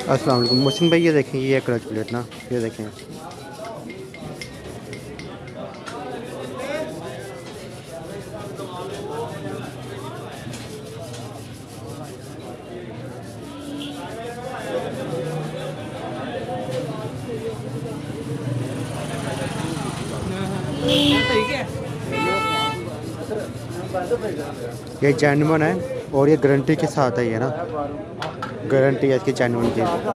अस्सलाम वालेकुम मोहसिन भाई, ये देखें, ये क्लच प्लेट ना, ये देखें। ये जेन्युइन है और ये गारंटी के साथ है, ये ना गारंटी है इसकी जेन्युइन की।